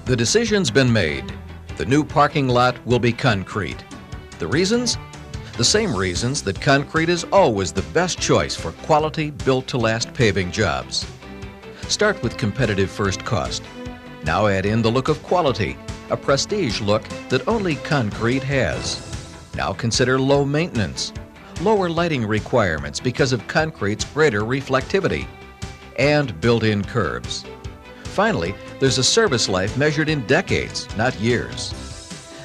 The decision's been made. The new parking lot will be concrete. The reasons? The same reasons that concrete is always the best choice for quality, built-to-last paving jobs. Start with competitive first cost. Now add in the look of quality, a prestige look that only concrete has. Now consider low maintenance, lower lighting requirements because of concrete's greater reflectivity, and built-in curbs. Finally, there's a service life measured in decades, not years.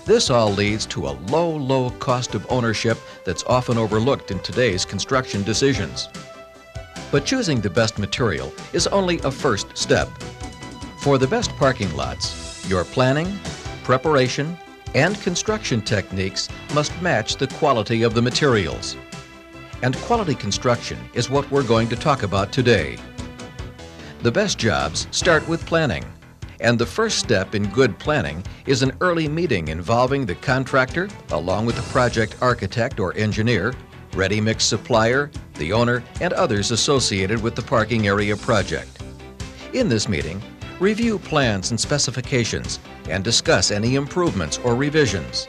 This all leads to a low cost of ownership that's often overlooked in today's construction decisions. But choosing the best material is only a first step. For the best parking lots, your planning, preparation, and construction techniques must match the quality of the materials. And quality construction is what we're going to talk about today. The best jobs start with planning, and the first step in good planning is an early meeting involving the contractor along with the project architect or engineer, ready-mix supplier, the owner, and others associated with the parking area project. In this meeting, review plans and specifications and discuss any improvements or revisions.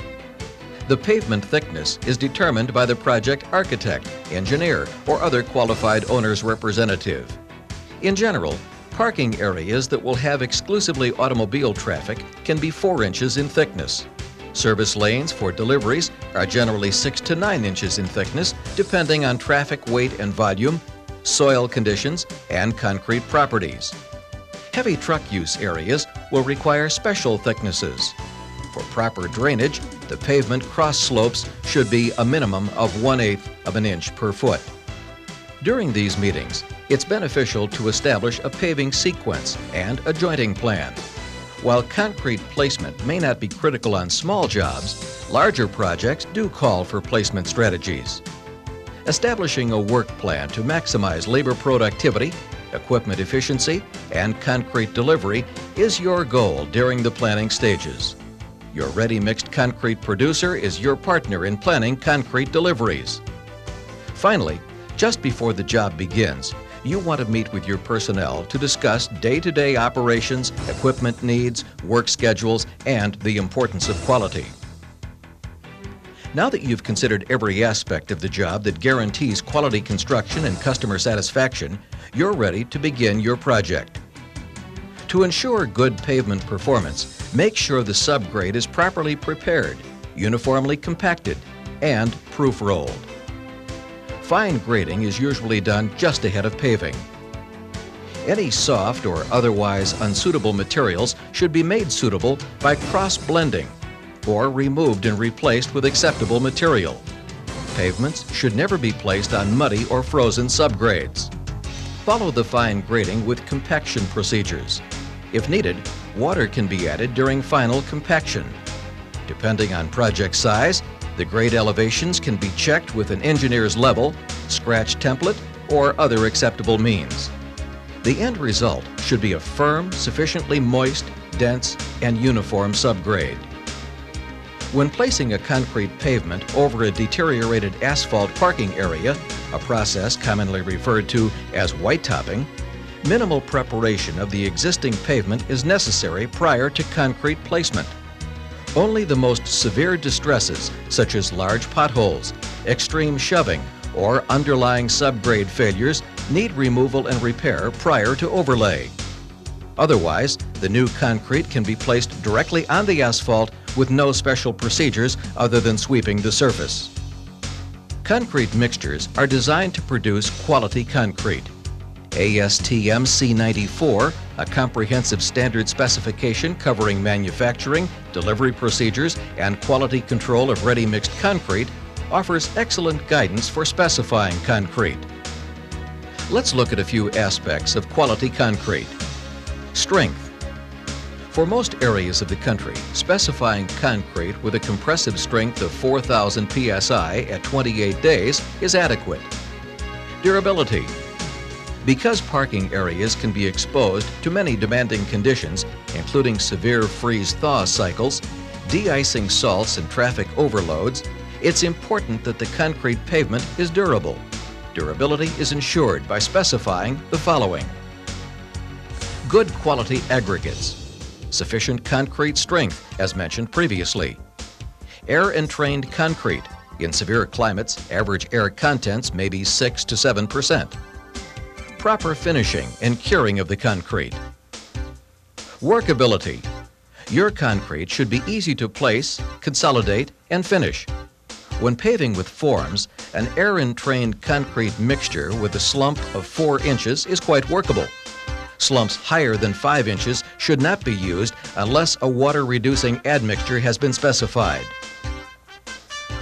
The pavement thickness is determined by the project architect, engineer, or other qualified owner's representative. In general, parking areas that will have exclusively automobile traffic can be 4 inches in thickness. Service lanes for deliveries are generally 6 to 9 inches in thickness, depending on traffic weight and volume, soil conditions, and concrete properties. Heavy truck use areas will require special thicknesses. For proper drainage, the pavement cross slopes should be a minimum of 1/8 of an inch per foot. During these meetings, it's beneficial to establish a paving sequence and a jointing plan. While concrete placement may not be critical on small jobs, larger projects do call for placement strategies. Establishing a work plan to maximize labor productivity, equipment efficiency, and concrete delivery is your goal during the planning stages. Your ready-mixed concrete producer is your partner in planning concrete deliveries. Finally, just before the job begins, you want to meet with your personnel to discuss day-to-day operations, equipment needs, work schedules, and the importance of quality. Now that you've considered every aspect of the job that guarantees quality construction and customer satisfaction, you're ready to begin your project. To ensure good pavement performance, make sure the subgrade is properly prepared, uniformly compacted, and proof-rolled. Fine grading is usually done just ahead of paving. Any soft or otherwise unsuitable materials should be made suitable by cross-blending or removed and replaced with acceptable material. Pavements should never be placed on muddy or frozen subgrades. Follow the fine grading with compaction procedures. If needed, water can be added during final compaction. Depending on project size, the grade elevations can be checked with an engineer's level, scratch template, or other acceptable means. The end result should be a firm, sufficiently moist, dense, and uniform subgrade. When placing a concrete pavement over a deteriorated asphalt parking area, a process commonly referred to as white topping, minimal preparation of the existing pavement is necessary prior to concrete placement. Only the most severe distresses, such as large potholes, extreme shoving, or underlying subgrade failures, need removal and repair prior to overlay. Otherwise, the new concrete can be placed directly on the asphalt with no special procedures other than sweeping the surface. Concrete mixtures are designed to produce quality concrete. ASTM C94, a comprehensive standard specification covering manufacturing, delivery procedures, and quality control of ready-mixed concrete, offers excellent guidance for specifying concrete. Let's look at a few aspects of quality concrete. Strength. For most areas of the country, specifying concrete with a compressive strength of 4,000 psi at 28 days is adequate. Durability. Because parking areas can be exposed to many demanding conditions, including severe freeze-thaw cycles, de-icing salts, and traffic overloads, it's important that the concrete pavement is durable. Durability is ensured by specifying the following. Good quality aggregates. sufficient concrete strength, as mentioned previously. Air-entrained concrete. In severe climates, average air contents may be 6 to 7%. Proper finishing and curing of the concrete. Workability. Your concrete should be easy to place, consolidate, and finish. When paving with forms, an air-entrained concrete mixture with a slump of 4 inches is quite workable. Slumps higher than 5 inches should not be used unless a water-reducing admixture has been specified.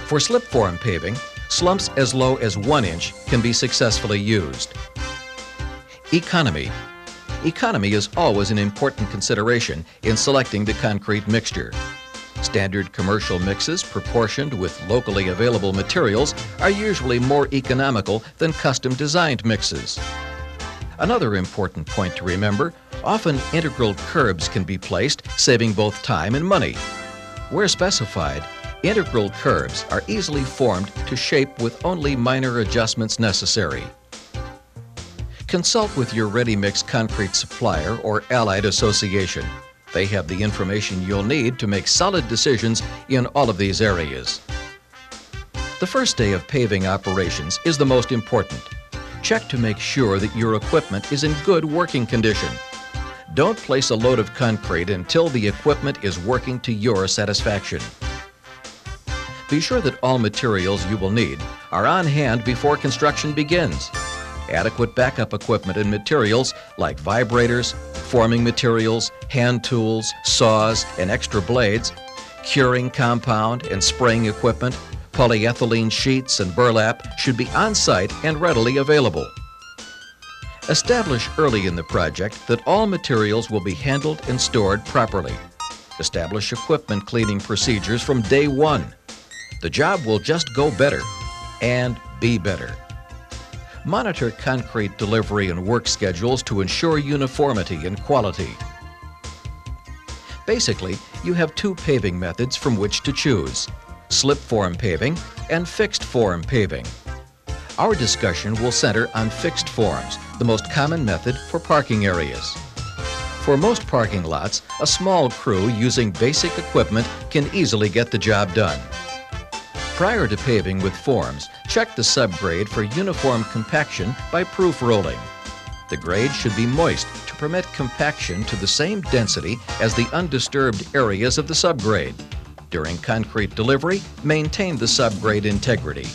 For slip form paving, slumps as low as 1 inch can be successfully used. Economy. Economy is always an important consideration in selecting the concrete mixture. Standard commercial mixes proportioned with locally available materials are usually more economical than custom-designed mixes. Another important point to remember, often integral curbs can be placed, saving both time and money. Where specified, integral curbs are easily formed to shape with only minor adjustments necessary. Consult with your ready-mix concrete supplier or allied association. They have the information you'll need to make solid decisions in all of these areas. The first day of paving operations is the most important. Check to make sure that your equipment is in good working condition. Don't place a load of concrete until the equipment is working to your satisfaction. Be sure that all materials you will need are on hand before construction begins. Adequate backup equipment and materials like vibrators, forming materials, hand tools, saws, and extra blades, curing compound and spraying equipment, polyethylene sheets and burlap should be on site and readily available. Establish early in the project that all materials will be handled and stored properly. Establish equipment cleaning procedures from day one. The job will just go better and be better. Monitor concrete delivery and work schedules to ensure uniformity and quality. Basically, you have 2 paving methods from which to choose: slip form paving and fixed form paving. Our discussion will center on fixed forms, the most common method for parking areas. For most parking lots, a small crew using basic equipment can easily get the job done. Prior to paving with forms, check the subgrade for uniform compaction by proof rolling. The grade should be moist to permit compaction to the same density as the undisturbed areas of the subgrade. During concrete delivery, maintain the subgrade integrity.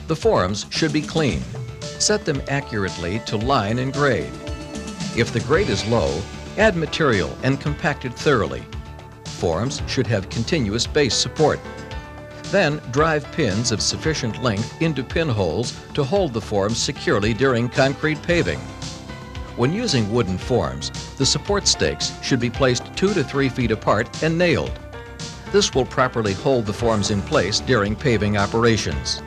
The forms should be clean. Set them accurately to line and grade. If the grade is low, add material and compact it thoroughly. Forms should have continuous base support. Then drive pins of sufficient length into pinholes to hold the forms securely during concrete paving. When using wooden forms, the support stakes should be placed 2 to 3 feet apart and nailed. This will properly hold the forms in place during paving operations.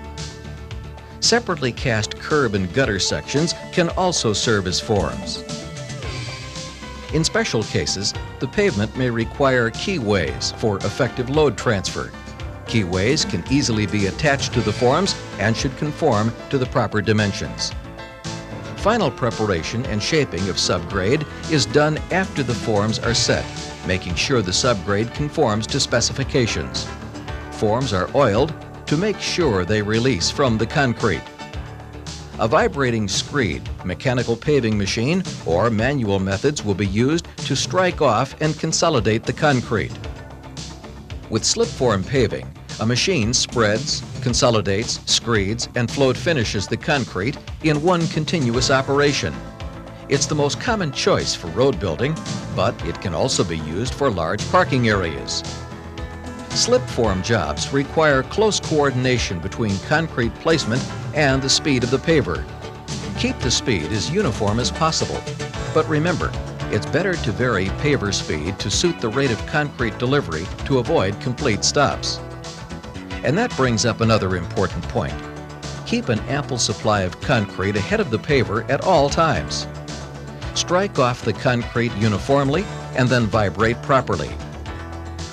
Separately cast curb and gutter sections can also serve as forms. In special cases, the pavement may require keyways for effective load transfer. Keyways can easily be attached to the forms and should conform to the proper dimensions. Final preparation and shaping of subgrade is done after the forms are set, making sure the subgrade conforms to specifications. Forms are oiled to make sure they release from the concrete. A vibrating screed, mechanical paving machine, or manual methods will be used to strike off and consolidate the concrete. With slip form paving, a machine spreads, consolidates, screeds, and float finishes the concrete in one continuous operation. It's the most common choice for road building, but it can also be used for large parking areas. Slip form jobs require close coordination between concrete placement and the speed of the paver. Keep the speed as uniform as possible, but remember, it's better to vary paver speed to suit the rate of concrete delivery to avoid complete stops. And that brings up another important point. Keep an ample supply of concrete ahead of the paver at all times. Strike off the concrete uniformly and then vibrate properly.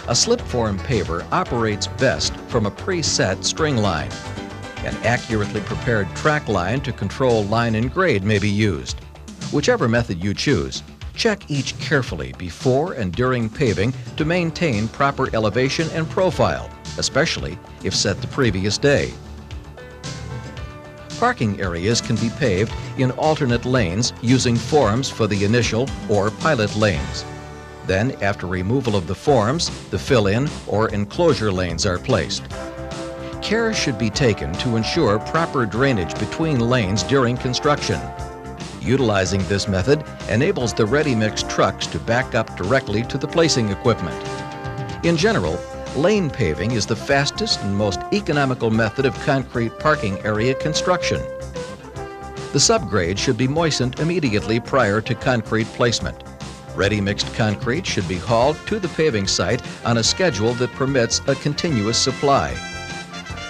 A slip form paver operates best from a preset string line. An accurately prepared track line to control line and grade may be used. Whichever method you choose, Check each carefully before and during paving to maintain proper elevation and profile, especially if set the previous day. Parking areas can be paved in alternate lanes using forms for the initial or pilot lanes. Then, after removal of the forms, the fill-in or enclosure lanes are placed. Care should be taken to ensure proper drainage between lanes during construction. Utilizing this method enables the ready-mix trucks to back up directly to the placing equipment. In general, lane paving is the fastest and most economical method of concrete parking area construction. The subgrade should be moistened immediately prior to concrete placement. Ready-mixed concrete should be hauled to the paving site on a schedule that permits a continuous supply.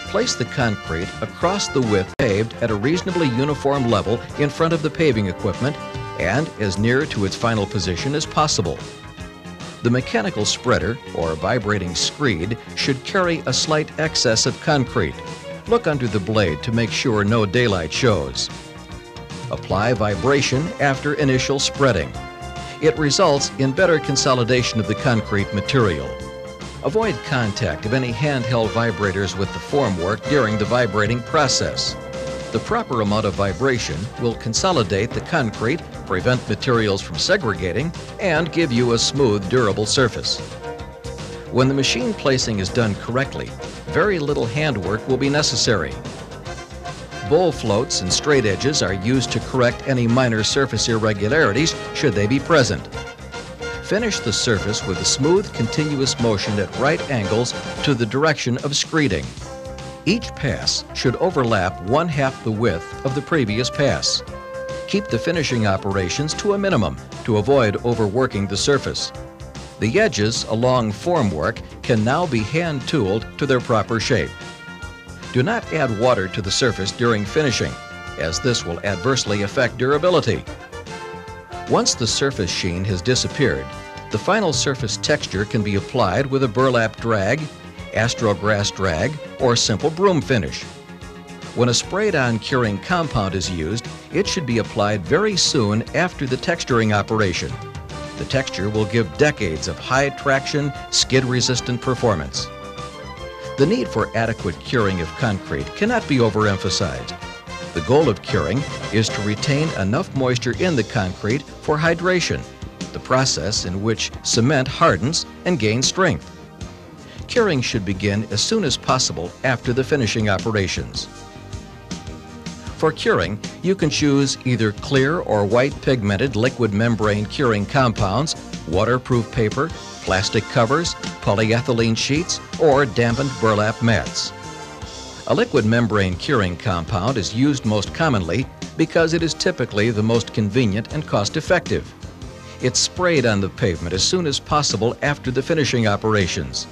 Place the concrete across the width paved at a reasonably uniform level in front of the paving equipment and as near to its final position as possible. The mechanical spreader, or vibrating screed, should carry a slight excess of concrete. Look under the blade to make sure no daylight shows. Apply vibration after initial spreading. It results in better consolidation of the concrete material. Avoid contact of any handheld vibrators with the formwork during the vibrating process. The proper amount of vibration will consolidate the concrete, prevent materials from segregating, and give you a smooth, durable surface. When the machine placing is done correctly, very little handwork will be necessary. Bowl floats and straight edges are used to correct any minor surface irregularities should they be present. Finish the surface with a smooth, continuous motion at right angles to the direction of screeding. Each pass should overlap 1/2 the width of the previous pass. Keep the finishing operations to a minimum to avoid overworking the surface. The edges along formwork can now be hand-tooled to their proper shape. Do not add water to the surface during finishing, as this will adversely affect durability. Once the surface sheen has disappeared, the final surface texture can be applied with a burlap drag, astrograss drag, or simple broom finish. When a sprayed-on curing compound is used, it should be applied very soon after the texturing operation. The texture will give decades of high-traction, skid-resistant performance. The need for adequate curing of concrete cannot be overemphasized. The goal of curing is to retain enough moisture in the concrete for hydration, the process in which cement hardens and gains strength. Curing should begin as soon as possible after the finishing operations. For curing, you can choose either clear or white pigmented liquid membrane curing compounds, waterproof paper, plastic covers, polyethylene sheets, or dampened burlap mats. A liquid membrane curing compound is used most commonly because it is typically the most convenient and cost-effective. It's sprayed on the pavement as soon as possible after the finishing operations.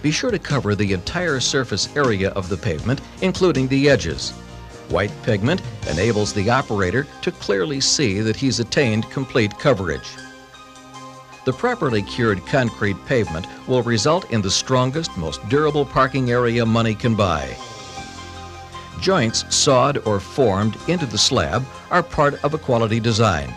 Be sure to cover the entire surface area of the pavement, including the edges. White pigment enables the operator to clearly see that he's attained complete coverage. The properly cured concrete pavement will result in the strongest, most durable parking area money can buy. Joints sawed or formed into the slab are part of a quality design.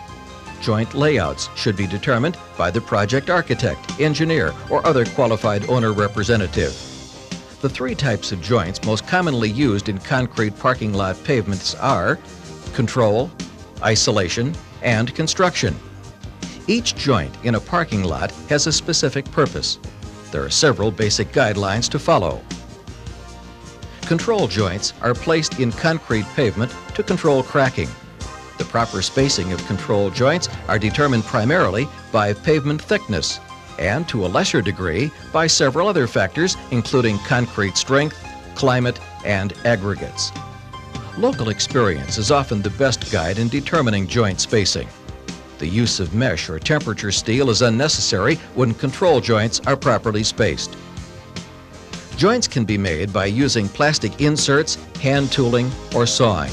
Joint layouts should be determined by the project architect, engineer, or other qualified owner representative. The 3 types of joints most commonly used in concrete parking lot pavements are control, isolation, and construction. Each joint in a parking lot has a specific purpose. There are several basic guidelines to follow. Control joints are placed in concrete pavement to control cracking. The proper spacing of control joints are determined primarily by pavement thickness and, to a lesser degree, by several other factors, including concrete strength, climate, and aggregates. Local experience is often the best guide in determining joint spacing. The use of mesh or temperature steel is unnecessary when control joints are properly spaced. Joints can be made by using plastic inserts, hand tooling, or sawing.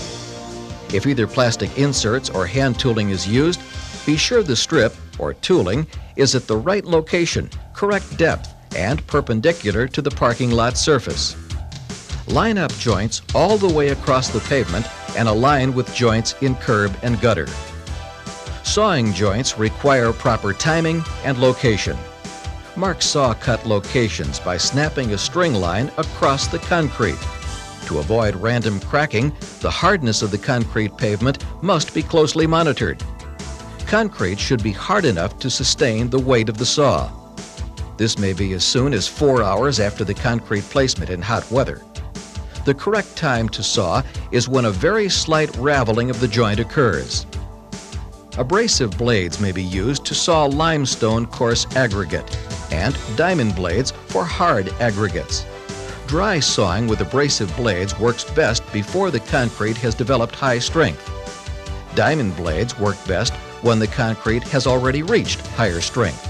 If either plastic inserts or hand tooling is used, be sure the strip, or tooling, is at the right location, correct depth, and perpendicular to the parking lot surface. Line up joints all the way across the pavement and align with joints in curb and gutter. Sawing joints require proper timing and location. Mark saw cut locations by snapping a string line across the concrete. To avoid random cracking, the hardness of the concrete pavement must be closely monitored. Concrete should be hard enough to sustain the weight of the saw. This may be as soon as 4 hours after the concrete placement in hot weather. The correct time to saw is when a very slight raveling of the joint occurs. Abrasive blades may be used to saw limestone coarse aggregate and diamond blades for hard aggregates. Dry sawing with abrasive blades works best before the concrete has developed high strength. Diamond blades work best when the concrete has already reached higher strength.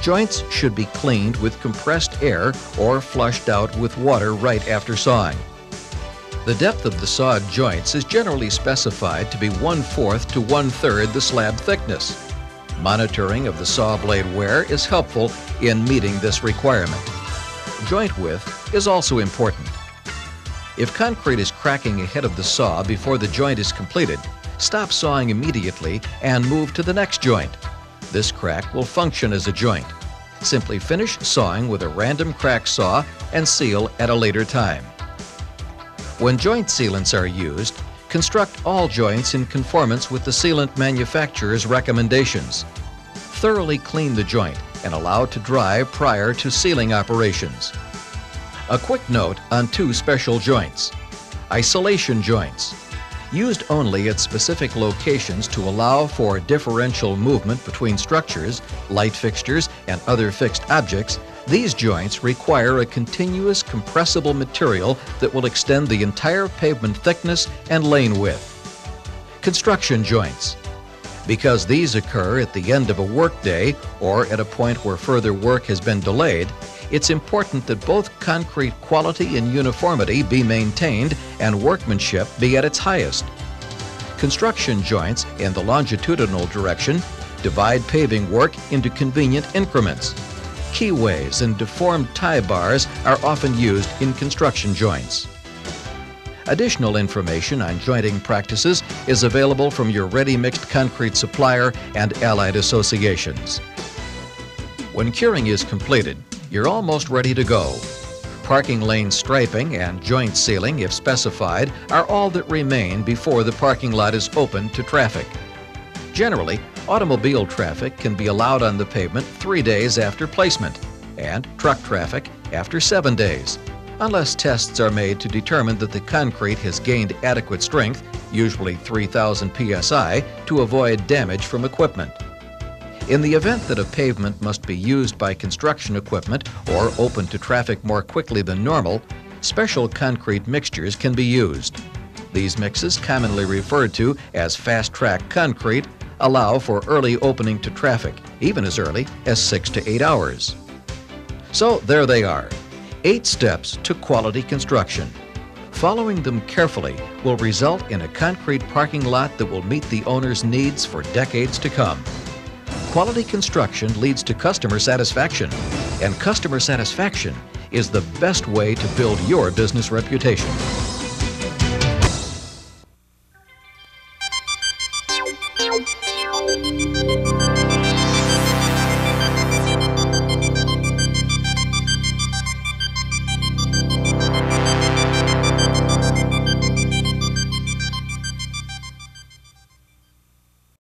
Joints should be cleaned with compressed air or flushed out with water right after sawing. The depth of the sawed joints is generally specified to be 1/4 to 1/3 the slab thickness. Monitoring of the saw blade wear is helpful in meeting this requirement. Joint width is also important. If concrete is cracking ahead of the saw before the joint is completed, stop sawing immediately and move to the next joint. This crack will function as a joint. Simply finish sawing with a random crack saw and seal at a later time. When joint sealants are used, construct all joints in conformance with the sealant manufacturer's recommendations. Thoroughly clean the joint and allow it to dry prior to sealing operations. A quick note on 2 special joints. Isolation joints. Used only at specific locations to allow for differential movement between structures, light fixtures, and other fixed objects, these joints require a continuous compressible material that will extend the entire pavement thickness and lane width. Construction joints. Because these occur at the end of a workday or at a point where further work has been delayed, it's important that both concrete quality and uniformity be maintained and workmanship be at its highest. Construction joints in the longitudinal direction divide paving work into convenient increments. Keyways and deformed tie bars are often used in construction joints. Additional information on jointing practices is available from your ready-mixed concrete supplier and allied associations. When curing is completed, you're almost ready to go. Parking lane striping and joint sealing, if specified, are all that remain before the parking lot is open to traffic. Generally, automobile traffic can be allowed on the pavement 3 days after placement, and truck traffic after 7 days, unless tests are made to determine that the concrete has gained adequate strength, usually 3,000 psi, to avoid damage from equipment. In the event that a pavement must be used by construction equipment or open to traffic more quickly than normal, special concrete mixtures can be used. These mixes, commonly referred to as fast-track concrete, allow for early opening to traffic, even as early as 6 to 8 hours. So there they are, 8 steps to quality construction. Following them carefully will result in a concrete parking lot that will meet the owner's needs for decades to come. Quality construction leads to customer satisfaction, and customer satisfaction is the best way to build your business reputation.